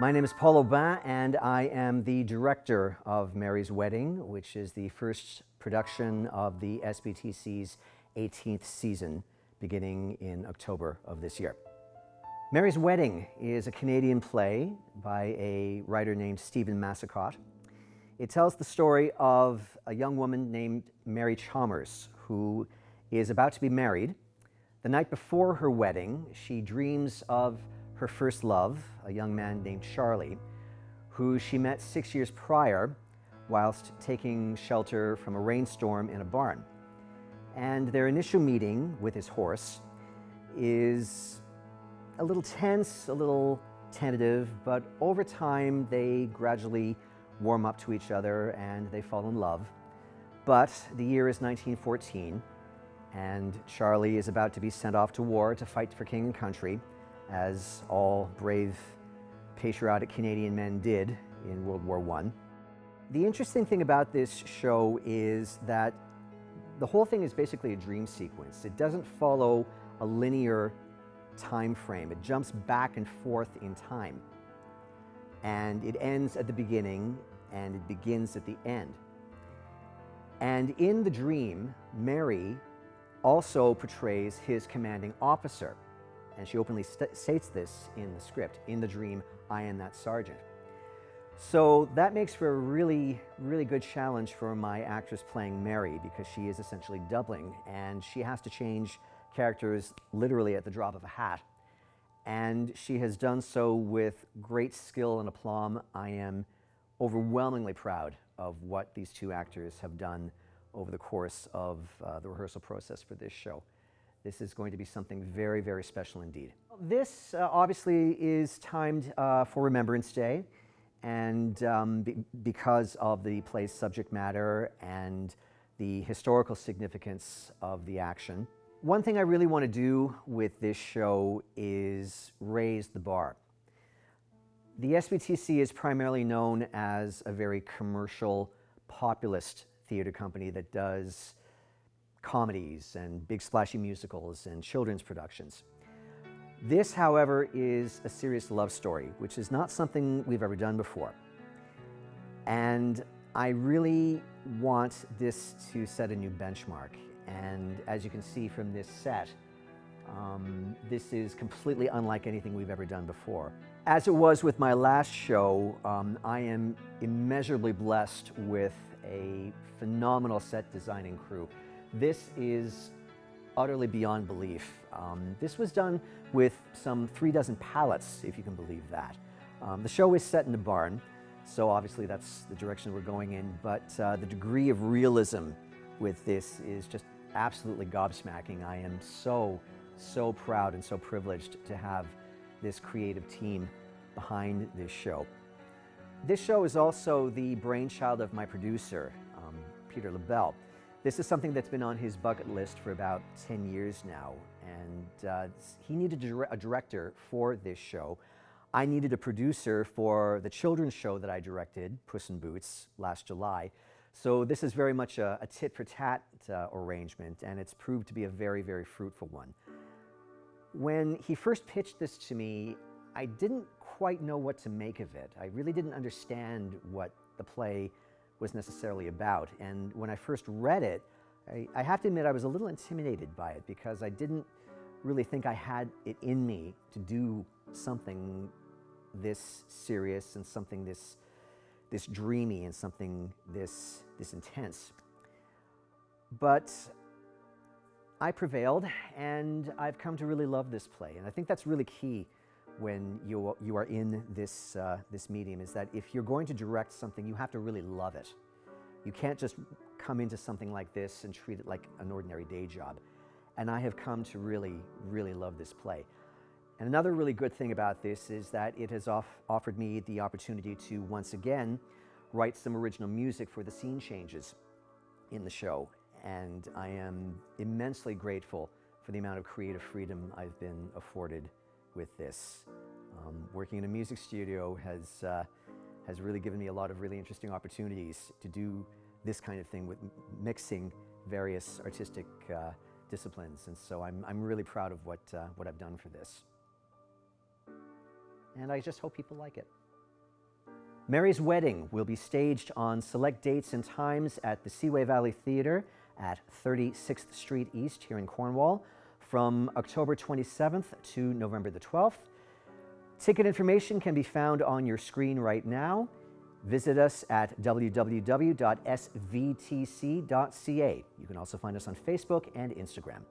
My name is Paul Aubin, and I am the director of Mary's Wedding, which is the first production of the SVTC's 18th season, beginning in October of this year. Mary's Wedding is a Canadian play by a writer named Stephen Massicott. It tells the story of a young woman named Mary Chalmers, who is about to be married. The night before her wedding, she dreams of her first love, a young man named Charlie, who she met 6 years prior whilst taking shelter from a rainstorm in a barn. And their initial meeting with his horse is a little tense, a little tentative, but over time they gradually warm up to each other and they fall in love. But the year is 1914, and Charlie is about to be sent off to war to fight for king and country, as all brave, patriotic Canadian men did in World War I. The interesting thing about this show is that the whole thing is basically a dream sequence. It doesn't follow a linear time frame. It jumps back and forth in time. And it ends at the beginning and it begins at the end. And in the dream, Mary also portrays his commanding officer. And she openly states this in the script. In the dream, I am that sergeant. So that makes for a really, really good challenge for my actress playing Mary, because she is essentially doubling and she has to change characters literally at the drop of a hat. And she has done so with great skill and aplomb. I am overwhelmingly proud of what these two actors have done over the course of the rehearsal process for this show. This is going to be something very, very special indeed. This obviously is timed for Remembrance Day, and because of the play's subject matter and the historical significance of the action. One thing I really want to do with this show is raise the bar. The SVTC is primarily known as a very commercial, populist theater company that does comedies and big splashy musicals and children's productions. This, however, is a serious love story, which is not something we've ever done before. And I really want this to set a new benchmark. And as you can see from this set, this is completely unlike anything we've ever done before. As it was with my last show, I am immeasurably blessed with a phenomenal set designing crew. This is utterly beyond belief. This was done with some 36 pallets, if you can believe that. The show is set in a barn, so obviously that's the direction we're going in, but the degree of realism with this is just absolutely gobsmacking. I am so proud and so privileged to have this creative team behind this show. This show is also the brainchild of my producer, Peter LaBelle. This is something that's been on his bucket list for about 10 years now, and he needed a director for this show. I needed a producer for the children's show that I directed, Puss in Boots, last July. So this is very much a tit-for-tat arrangement, and it's proved to be a very, very fruitful one. When he first pitched this to me, I didn't quite know what to make of it. I really didn't understand what the play was necessarily about. And when I first read it, I have to admit I was a little intimidated by it, because I didn't really think I had it in me to do something this serious and something this dreamy and something this intense. But I prevailed, and I've come to really love this play. And I think that's really key when you are in this medium, is that if you're going to direct something, you have to really love it. You can't just come into something like this and treat it like an ordinary day job. And I have come to really, really love this play. And another really good thing about this is that it has offered me the opportunity to once again write some original music for the scene changes in the show. And I am immensely grateful for the amount of creative freedom I've been afforded with this. Working in a music studio has really given me a lot of really interesting opportunities to do this kind of thing with mixing various artistic disciplines. And so I'm really proud of what I've done for this. And I just hope people like it. Mary's Wedding will be staged on select dates and times at the Seaway Valley Theatre at 36th Street East here in Cornwall from October 27th to November the 12th. Ticket information can be found on your screen right now. Visit us at www.svtc.ca. You can also find us on Facebook and Instagram.